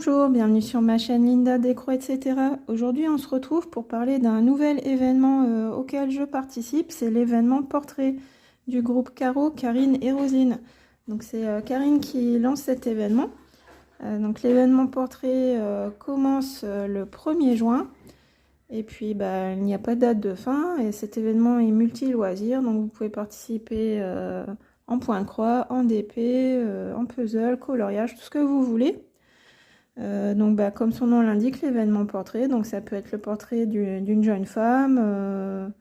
Bonjour, bienvenue sur ma chaîne Linda Décro, etc. Aujourd'hui, on se retrouve pour parler d'un nouvel événement auquel je participe. C'est l'événement portrait du groupe Caro, Karine et Rosine. Donc c'est Karine qui lance cet événement. Donc l'événement portrait commence le 1er juin. Et puis il n'y a pas de date de fin. Et cet événement est multi-loisir. Donc vous pouvez participer en point-croix, en DP, en puzzle, coloriage, tout ce que vous voulez. Comme son nom l'indique, l'événement portrait, donc ça peut être le portrait d'une jeune femme,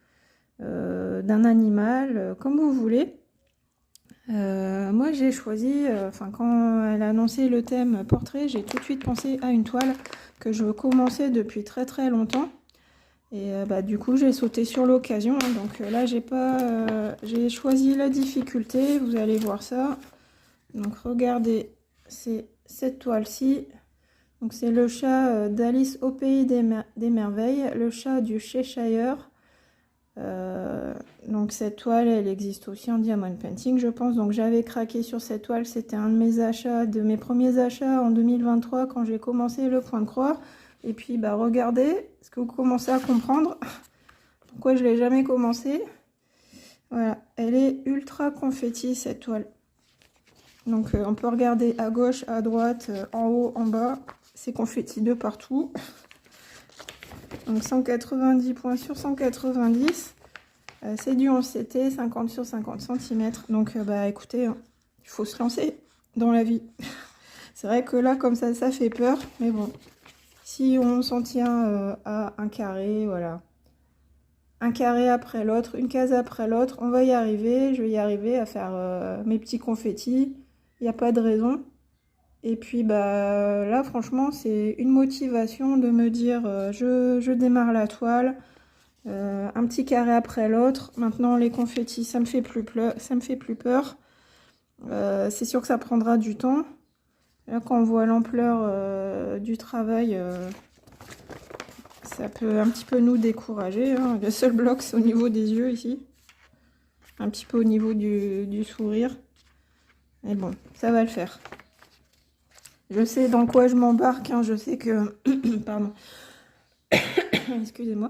d'un animal, comme vous voulez. Moi j'ai choisi, quand elle a annoncé le thème portrait, j'ai tout de suite pensé à une toile que je commençais depuis très très longtemps. Et du coup j'ai sauté sur l'occasion, hein. Donc là j'ai choisi la difficulté, vous allez voir ça. Donc regardez, c'est cette toile-ci. Donc c'est le chat d'Alice au pays des merveilles, le chat du Cheshire. Donc cette toile, elle existe aussi en diamond painting, je pense. Donc j'avais craqué sur cette toile, c'était un de mes achats, de mes premiers achats en 2023 quand j'ai commencé le point de croix. Et puis regardez, ce que vous commencez à comprendre pourquoi je l'ai jamais commencé. Voilà, elle est ultra confetti cette toile. Donc on peut regarder à gauche, à droite, en haut, en bas. C'est confetti de partout. Donc 190 points sur 190. C'est du 11 CT, 50 sur 50 cm. Donc écoutez, hein, il faut se lancer dans la vie. C'est vrai que là, comme ça fait peur. Mais bon, si on s'en tient à un carré, voilà. Un carré après l'autre, une case après l'autre, on va y arriver. Je vais y arriver à faire mes petits confettis. Il n'y a pas de raison. Et puis là franchement c'est une motivation de me dire je démarre la toile, un petit carré après l'autre. Maintenant les confettis ça me fait plus peur. C'est sûr que ça prendra du temps. Là quand on voit l'ampleur du travail, ça peut un petit peu nous décourager, hein. Le seul bloc c'est au niveau des yeux ici, un petit peu au niveau du sourire. Mais bon, ça va le faire. Je sais dans quoi je m'embarque, hein. Je sais que... Pardon. Excusez-moi.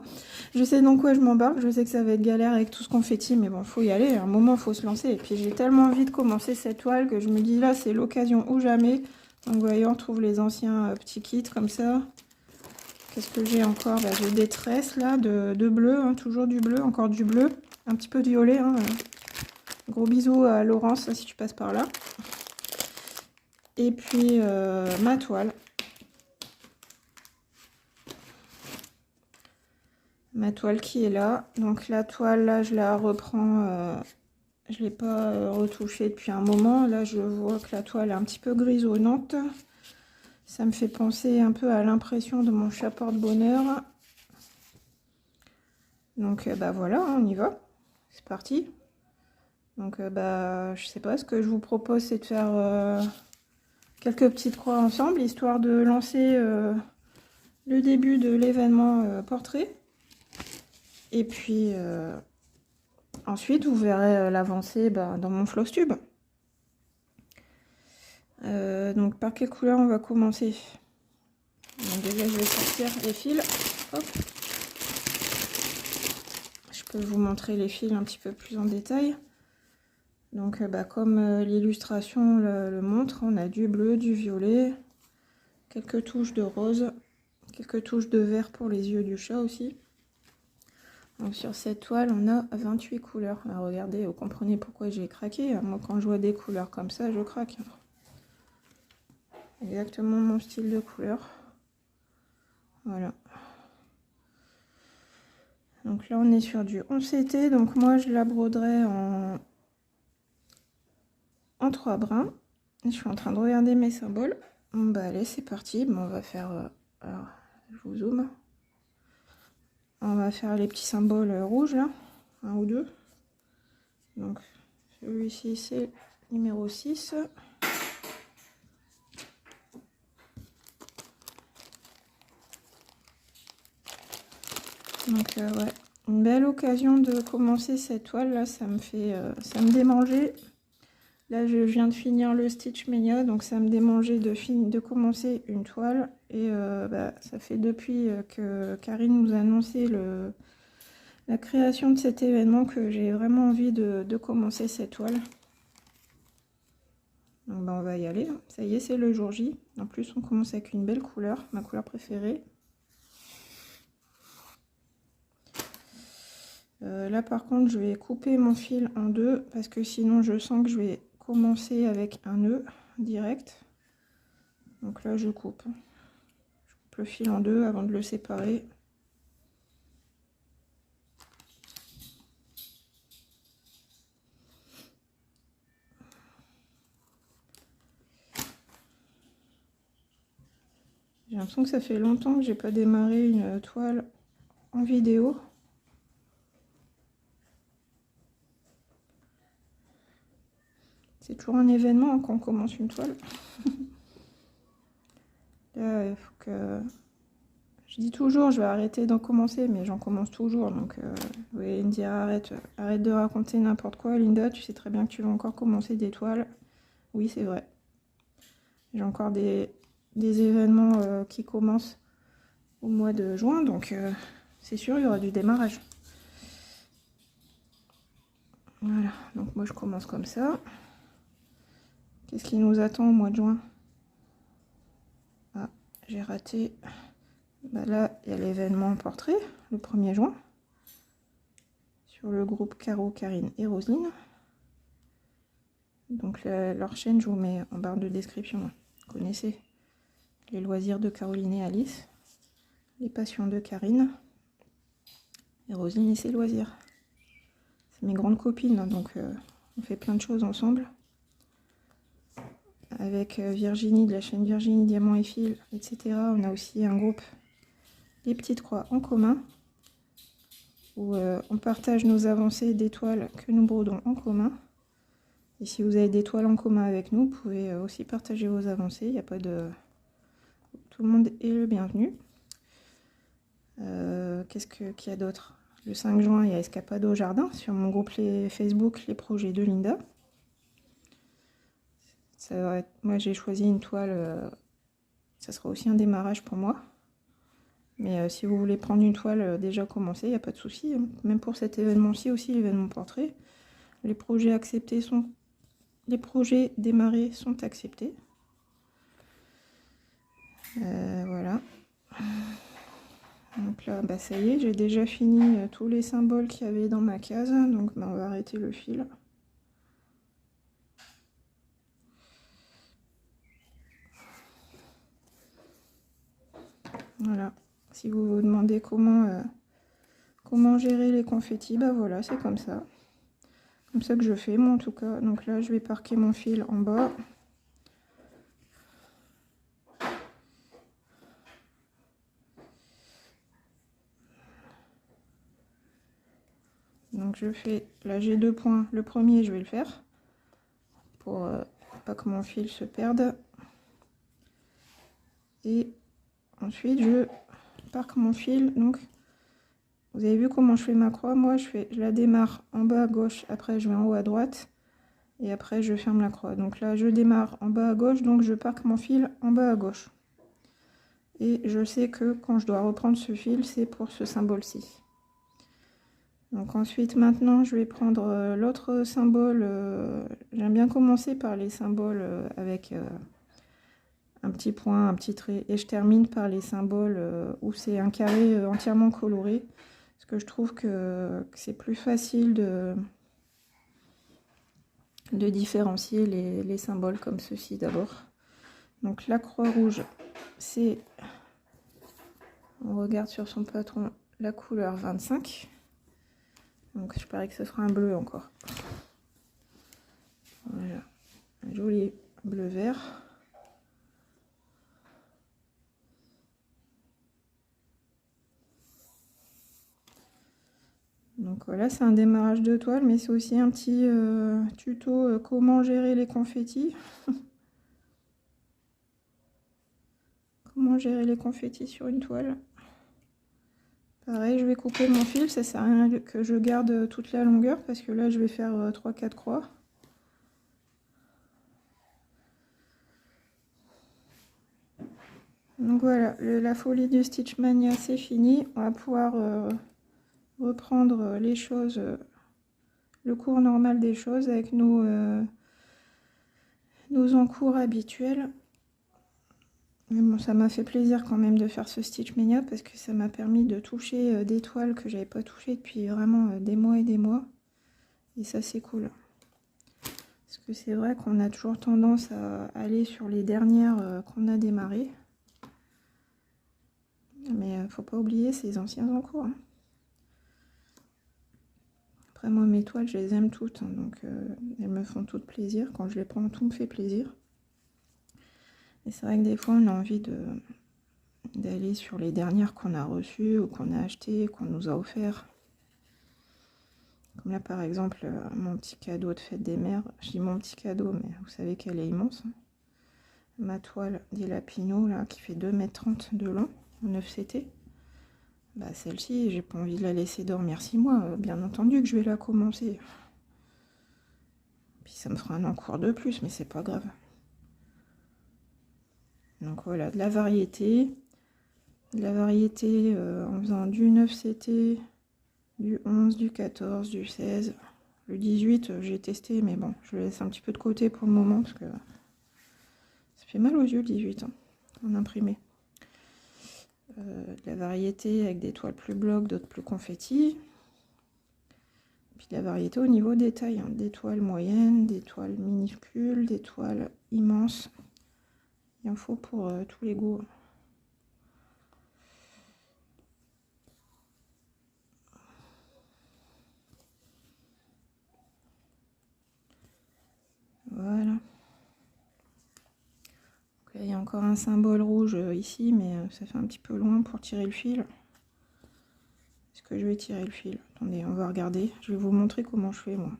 Je sais dans quoi je m'embarque. Je sais que ça va être galère avec tout ce confetti. Mais bon, faut y aller. À un moment, il faut se lancer. Et puis, j'ai tellement envie de commencer cette toile que je me dis là, c'est l'occasion ou jamais. Donc, vous voyez, on trouve les anciens petits kits comme ça. Qu'est-ce que j'ai encore? J'ai des tresses là de bleu. Hein, toujours du bleu. Encore du bleu. Un petit peu de violet. Hein. Gros bisous à Laurence si tu passes par là. Et puis ma toile. Ma toile qui est là. Donc la toile là je la reprends. Je ne l'ai pas retouchée depuis un moment. Là je vois que la toile est un petit peu grisonnante. Ça me fait penser un peu à l'impression de mon chat porte-bonheur. Donc voilà, on y va. C'est parti. Donc je sais pas, ce que je vous propose c'est de faire quelques petites croix ensemble, histoire de lancer le début de l'événement portrait. Et puis ensuite, vous verrez l'avancée dans mon floss tube. Donc par quelle couleur on va commencer? Donc, déjà, je vais sortir les fils. Hop. Je peux vous montrer les fils un petit peu plus en détail. Donc comme l'illustration le montre, on a du bleu, du violet, quelques touches de rose, quelques touches de vert pour les yeux du chat aussi. Donc sur cette toile, on a 28 couleurs. Alors, regardez, vous comprenez pourquoi j'ai craqué. Moi, quand je vois des couleurs comme ça, je craque. Exactement mon style de couleur. Voilà. Donc là, on est sur du 11 CT. Donc moi, je la broderai en 3 brins. Je suis en train de regarder mes symboles. Bon, allez, c'est parti. Bon, on va faire... alors, je vous zoome. On va faire les petits symboles rouges, là. Un ou deux. Donc, celui-ci, c'est numéro 6. Donc, ouais, une belle occasion de commencer cette toile, là. Ça me fait... ça me démangeait. Là, je viens de finir le Stitch Mania, donc ça me démangeait de commencer une toile. Et ça fait depuis que Karine nous a annoncé la création de cet événement que j'ai vraiment envie de commencer cette toile. Donc on va y aller. Ça y est, c'est le jour J. En plus, on commence avec une belle couleur, ma couleur préférée. Là, par contre, je vais couper mon fil en deux parce que sinon, je sens que je vais commencer avec un nœud direct. Donc là, je coupe. Je coupe le fil en deux avant de le séparer. J'ai l'impression que ça fait longtemps que j'ai pas démarré une toile en vidéo. C'est toujours un événement quand on commence une toile. Là, il faut que... Je dis toujours, je vais arrêter d'en commencer, mais j'en commence toujours. Donc, vous allez me dire, arrête de raconter n'importe quoi, Linda. Tu sais très bien que tu vas encore commencer des toiles. Oui, c'est vrai. J'ai encore des événements qui commencent au mois de juin, donc c'est sûr, il y aura du démarrage. Voilà, donc moi je commence comme ça. Qu'est-ce qui nous attend au mois de juin? Ah, j'ai raté. Bah là, il y a l'événement portrait, le 1er juin, sur le groupe Caro, Karine et Roselyne. Donc leur chaîne, je vous mets en barre de description. Vous connaissez les loisirs de Caroline et Alice, les passions de Karine, et Roselyne et ses loisirs. C'est mes grandes copines, donc on fait plein de choses ensemble. Avec Virginie de la chaîne Virginie Diamant et Fil, etc. On a aussi un groupe Les Petites Croix en commun, où on partage nos avancées des toiles que nous brodons en commun. Et si vous avez des toiles en commun avec nous, vous pouvez aussi partager vos avancées. Il n'y a pas de... Tout le monde est le bienvenu. Qu'est-ce qu'il y a d'autre? Le 5 juin, il y a Escapade au jardin sur mon groupe Facebook Les Projets de Linda. Ça va être... Moi, j'ai choisi une toile, ça sera aussi un démarrage pour moi. Mais si vous voulez prendre une toile déjà commencée, il n'y a pas de souci. Hein. Même pour cet événement-ci aussi, l'événement portrait, les projets acceptés sont... Les projets démarrés sont acceptés. Voilà. Donc là, bah, ça y est, j'ai déjà fini tous les symboles qu'il y avait dans ma case. Donc bah, on va arrêter le fil. Voilà. Si vous vous demandez comment gérer les confettis, bah voilà, c'est comme ça. Comme ça que je fais, moi en tout cas. Donc là, je vais parquer mon fil en bas. Donc je fais, là j'ai 2 points. Le premier, je vais le faire pour pas que mon fil se perde. Et ensuite, je parque mon fil. Donc, vous avez vu comment je fais ma croix? Moi, je la démarre en bas à gauche, après je vais en haut à droite. Et après, je ferme la croix. Donc là, je démarre en bas à gauche, donc je parque mon fil en bas à gauche. Et je sais que quand je dois reprendre ce fil, c'est pour ce symbole-ci. Donc ensuite, maintenant, je vais prendre l'autre symbole. J'aime bien commencer par les symboles avec un petit point, un petit trait. Et je termine par les symboles où c'est un carré entièrement coloré. Parce que je trouve que c'est plus facile de différencier les symboles comme ceci d'abord. Donc la croix rouge, c'est... On regarde sur son patron la couleur 25. Donc je parie que ce sera un bleu encore. Voilà, un joli bleu vert. Donc voilà, c'est un démarrage de toile, mais c'est aussi un petit tuto comment gérer les confettis. Comment gérer les confettis sur une toile. Pareil, je vais couper mon fil, ça sert à rien que je garde toute la longueur parce que là je vais faire 3-4 croix. Donc voilà, la folie du Stitchmania c'est fini. On va pouvoir reprendre les choses, le cours normal des choses avec nos encours habituels. Mais bon, ça m'a fait plaisir quand même de faire ce Stitchmania parce que ça m'a permis de toucher des toiles que j'avais pas touchées depuis vraiment des mois et des mois. Et ça c'est cool. Parce que c'est vrai qu'on a toujours tendance à aller sur les dernières qu'on a démarrées. Mais faut pas oublier ces anciens encours. Hein. Après moi mes toiles je les aime toutes, hein, donc elles me font toutes plaisir. Quand je les prends tout me fait plaisir. Et c'est vrai que des fois on a envie d'aller sur les dernières qu'on a reçues ou qu'on a achetées, qu'on nous a offert. Comme là par exemple mon petit cadeau de fête des mères. Je dis mon petit cadeau mais vous savez qu'elle est immense. Hein. Ma toile des Lapino là qui fait 2,30 m de long, en 9 CT. Bah celle-ci j'ai pas envie de la laisser dormir 6 mois. Bien entendu que je vais la commencer. Puis ça me fera un encours de plus mais c'est pas grave. Donc voilà, de la variété. En faisant du 9 CT, du 11, du 14, du 16. Le 18, j'ai testé, mais bon, je le laisse un petit peu de côté pour le moment, parce que ça fait mal aux yeux le 18, hein, en imprimé. De la variété avec des toiles plus blocs, d'autres plus confetti. Puis de la variété au niveau des tailles, hein, des toiles moyennes, des toiles minuscules, des toiles immenses. Il en faut pour tous les goûts. Voilà. Donc là, il y a encore un symbole rouge ici, mais ça fait un petit peu loin pour tirer le fil. Est-ce que je vais tirer le fil? Attendez, on va regarder. Je vais vous montrer comment je fais, moi.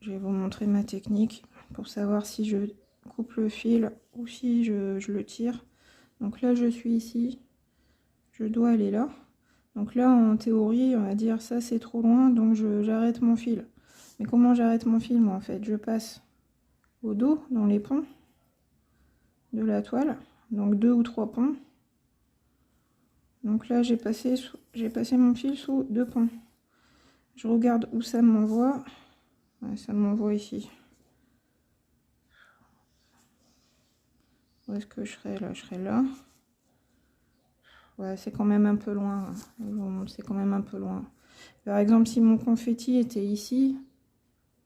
Je vais vous montrer ma technique pour savoir si je coupe le fil ou si je le tire. Donc là, je suis ici. Je dois aller là. Donc là, en théorie, on va dire ça, c'est trop loin, donc j'arrête mon fil. Mais comment j'arrête mon fil, moi, en fait? Je passe au dos, dans les ponts de la toile. Donc 2 ou 3 ponts. Donc là, j'ai passé mon fil sous 2 ponts. Je regarde où ça m'envoie. Ouais, ça m'envoie ici. Où est-ce que je serai là? Je serai là. Ouais, c'est quand même un peu loin. C'est quand même un peu loin. Par exemple, si mon confetti était ici,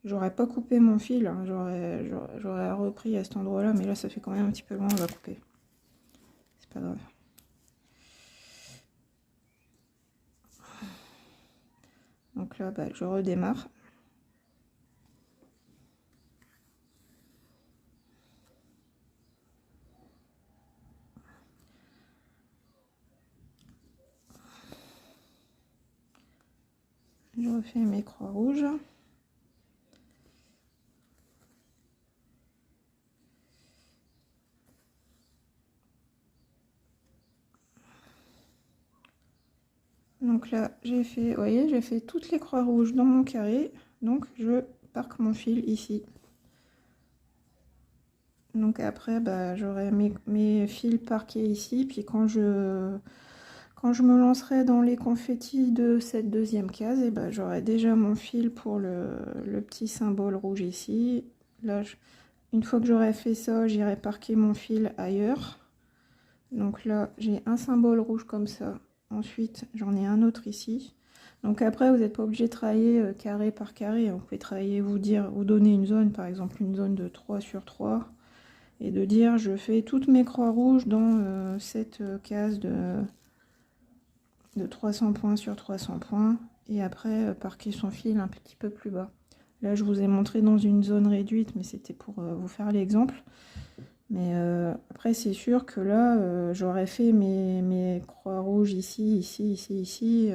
j'aurais pas coupé mon fil. Hein. J'aurais repris à cet endroit-là. Mais là, ça fait quand même un petit peu loin. On va couper. C'est pas grave. Donc là, bah, je redémarre. Je refais mes croix rouges. Donc là, j'ai fait, vous voyez, j'ai fait toutes les croix rouges dans mon carré. Donc je parque mon fil ici. Donc après, bah, j'aurai mes fils parqués ici. Puis quand je me lancerai dans les confettis de cette deuxième case, et bah, j'aurai déjà mon fil pour le petit symbole rouge ici. Là, une fois que j'aurai fait ça, j'irai parquer mon fil ailleurs. Donc là, j'ai un symbole rouge comme ça. Ensuite, j'en ai un autre ici. Donc après, vous n'êtes pas obligé de travailler carré par carré. Vous pouvez travailler, vous donner une zone, par exemple une zone de 3 sur 3. Et de dire, je fais toutes mes croix rouges dans cette case de 300 points sur 300 points. Et après, parquer son fil un petit peu plus bas. Là, je vous ai montré dans une zone réduite, mais c'était pour vous faire l'exemple. Mais après, c'est sûr que là, j'aurais fait mes croix rouges ici, ici, ici, ici.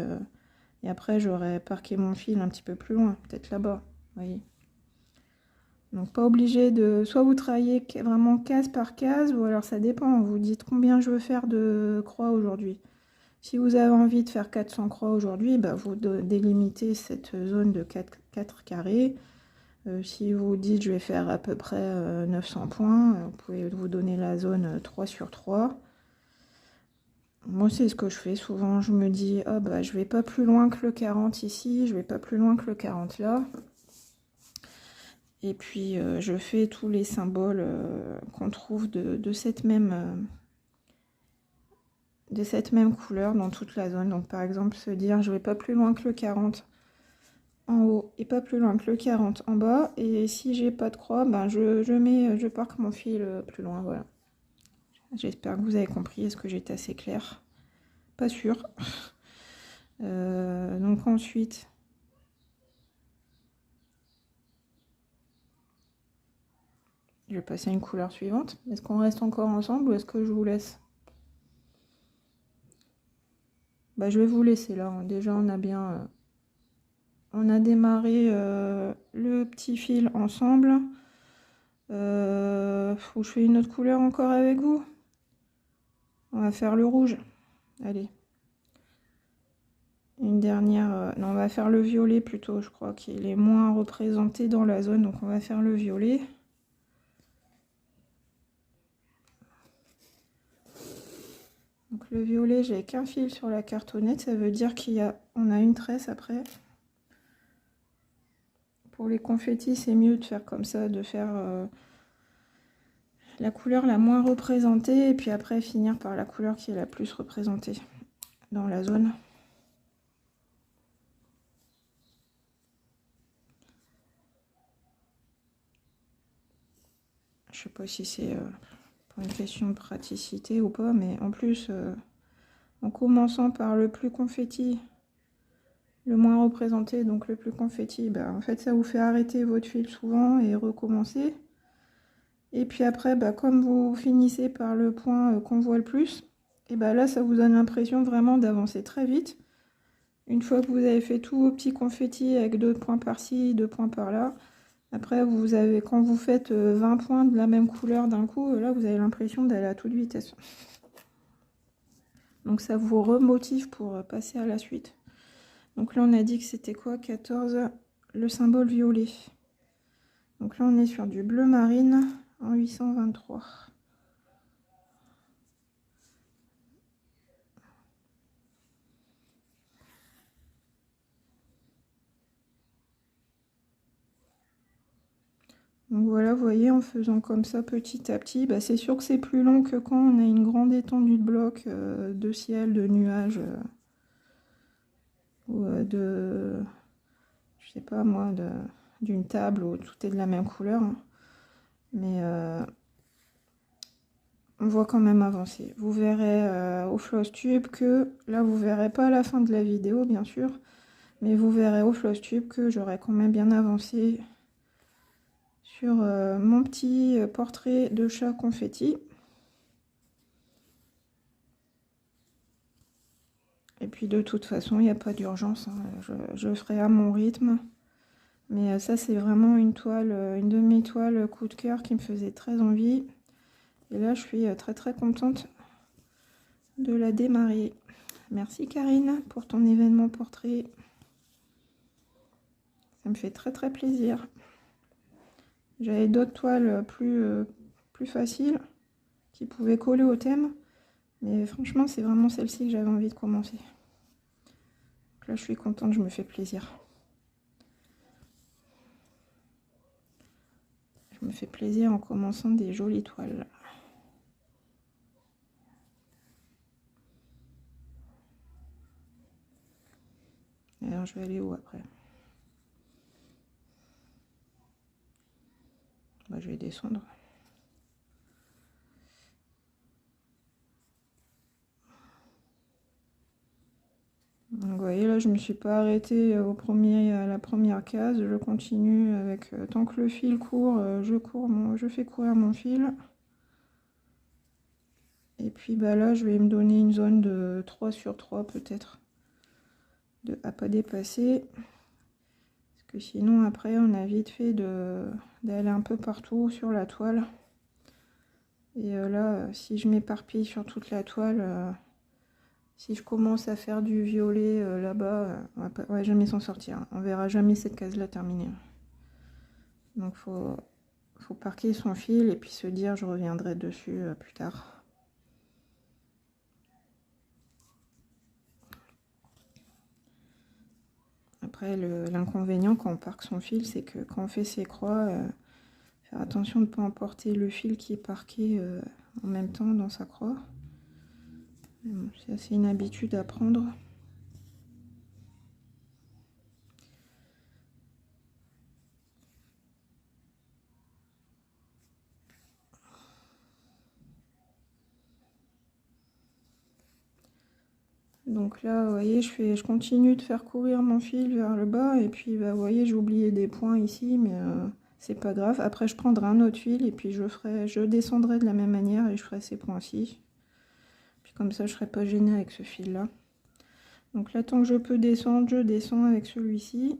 Et après, j'aurais parqué mon fil un petit peu plus loin, peut-être là-bas. Vous voyez. Donc, pas obligé de... Soit vous travaillez vraiment case par case, ou alors ça dépend. Vous dites combien je veux faire de croix aujourd'hui. Si vous avez envie de faire 400 croix aujourd'hui, bah, vous délimitez cette zone de 4 carrés. Si vous dites je vais faire à peu près 900 points, vous pouvez vous donner la zone 3 sur 3. Moi, c'est ce que je fais souvent. Je me dis, ah bah, je vais pas plus loin que le 40 ici, je vais pas plus loin que le 40 là. Et puis, je fais tous les symboles qu'on trouve de cette même couleur dans toute la zone. Donc, par exemple, se dire, je vais pas plus loin que le 40 en haut et pas plus loin que le 40 en bas. Et si j'ai pas de croix, ben, je parque mon fil plus loin. Voilà. J'espère que vous avez compris. Est-ce que j'étais assez claire? Pas sûr. Donc ensuite, je vais passer à une couleur suivante. Est-ce qu'on reste encore ensemble ou est-ce que je vous laisse? Bah, je vais vous laisser là. Déjà, on a bien... on a démarré le petit fil ensemble. Faut que je fais une autre couleur encore avec vous. On va faire le rouge. Allez. Une dernière... non, on va faire le violet plutôt. Je crois qu'il est moins représenté dans la zone. Donc, on va faire le violet. Donc le violet, j'ai qu'un fil sur la cartonnette, ça veut dire on a une tresse après. Pour les confettis, c'est mieux de faire comme ça, de faire la couleur la moins représentée, et puis après finir par la couleur qui est la plus représentée dans la zone. Je sais pas si c'est pour une question de praticité ou pas, mais en plus, en commençant par le plus confetti, le moins représenté, donc le plus confetti, bah, en fait ça vous fait arrêter votre fil souvent et recommencer. Et puis après, bah, comme vous finissez par le point qu'on voit le plus, et bah là ça vous donne l'impression vraiment d'avancer très vite. Une fois que vous avez fait tous vos petits confettis avec 2 points par-ci, 2 points par-là, après vous avez, quand vous faites 20 points de la même couleur d'un coup, là vous avez l'impression d'aller à toute vitesse. Donc ça vous remotive pour passer à la suite. Donc là on a dit que c'était quoi? 14, le symbole violet. Donc là on est sur du bleu marine en 823. Donc voilà, vous voyez, en faisant comme ça petit à petit, bah c'est sûr que c'est plus long que quand on a une grande étendue de blocs, de ciel, de nuages, ou je sais pas moi, d'une table où tout est de la même couleur. Hein. Mais on voit quand même avancer. Vous verrez au floss tube que, là vous verrez pas à la fin de la vidéo bien sûr, mais vous verrez au floss tube que j'aurai quand même bien avancé sur mon petit portrait de chat confetti. Et puis de toute façon, il n'y a pas d'urgence, hein. Je ferai à mon rythme. Mais ça, c'est vraiment une toile, une demi-toile coup de cœur qui me faisait très envie. Et là, je suis très très contente de la démarrer. Merci Karine pour ton événement portrait. Ça me fait très très plaisir. J'avais d'autres toiles plus faciles qui pouvaient coller au thème. Mais franchement, c'est vraiment celle-ci que j'avais envie de commencer. Donc là, je suis contente, je me fais plaisir. Je me fais plaisir en commençant des jolies toiles. Et alors, je vais aller où après? Bah, je vais descendre. Donc, vous voyez, là, je me suis pas arrêtée à la première case. Je continue avec, tant que le fil court, je fais courir mon fil. Et puis, bah là, je vais me donner une zone de 3 sur 3 peut-être, à pas dépasser. Parce que sinon, après, on a vite fait d'aller un peu partout sur la toile. Et là, si je m'éparpille sur toute la toile... si je commence à faire du violet là-bas, on va jamais s'en sortir. On verra jamais cette case-là terminée. Donc faut parquer son fil et puis se dire je reviendrai dessus plus tard. Après l'inconvénient quand on parque son fil, c'est que quand on fait ses croix, faire attention de ne pas emporter le fil qui est parqué en même temps dans sa croix. Bon, c'est assez une habitude à prendre. Donc là, vous voyez, je continue de faire courir mon fil vers le bas. Et puis, bah, vous voyez, j'ai oublié des points ici, mais c'est pas grave. Après, je prendrai un autre fil et puis je descendrai de la même manière et je ferai ces points-ci. Puis comme ça, je serai pas gênée avec ce fil-là. Donc là, tant que je peux descendre, je descends avec celui-ci.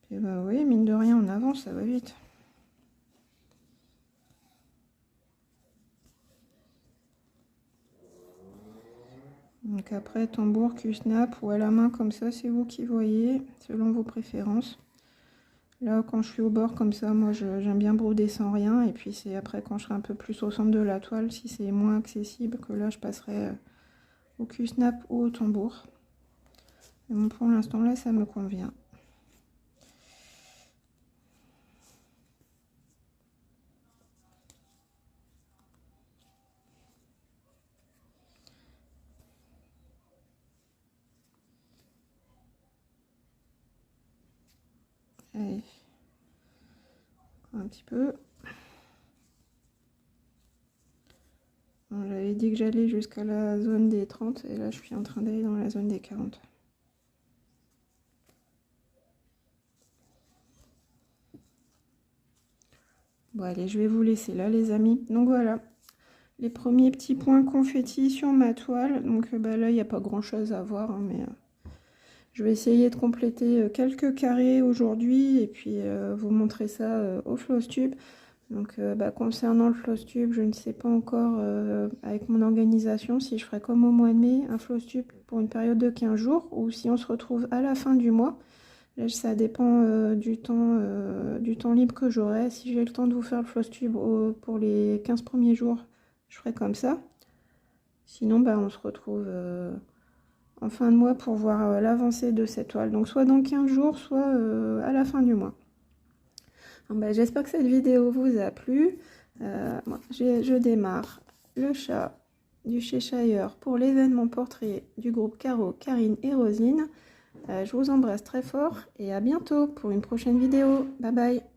Et bah oui, mine de rien, on avance, ça va vite. Donc après, tambour, Q-snap ou à la main comme ça, c'est vous qui voyez, selon vos préférences. Là, quand je suis au bord comme ça, moi j'aime bien broder sans rien. Et puis c'est après quand je serai un peu plus au centre de la toile, si c'est moins accessible, que là je passerai au Q-snap ou au tambour. Mais bon, pour l'instant là, ça me convient. Allez, un petit peu. Bon, j'avais dit que j'allais jusqu'à la zone des 30 et là je suis en train d'aller dans la zone des 40. Bon allez, je vais vous laisser là les amis. Donc voilà, les premiers petits points confetti sur ma toile. Donc bah, là, il n'y a pas grand chose à voir, hein, mais je vais essayer de compléter quelques carrés aujourd'hui et puis vous montrer ça au floss tube. Donc bah, concernant le floss tube, je ne sais pas encore avec mon organisation si je ferai comme au mois de mai, un floss tube pour une période de 15 jours ou si on se retrouve à la fin du mois. Là, ça dépend du temps libre que j'aurai. Si j'ai le temps de vous faire le floss tube pour les 15 premiers jours, je ferai comme ça. Sinon, bah, on se retrouve en fin de mois pour voir l'avancée de cette toile. Donc soit dans 15 jours, soit à la fin du mois. Bah, j'espère que cette vidéo vous a plu. Moi, je démarre le chat du Cheshire pour l'événement portrait du groupe Caro, Karine et Rosine. Je vous embrasse très fort et à bientôt pour une prochaine vidéo. Bye bye.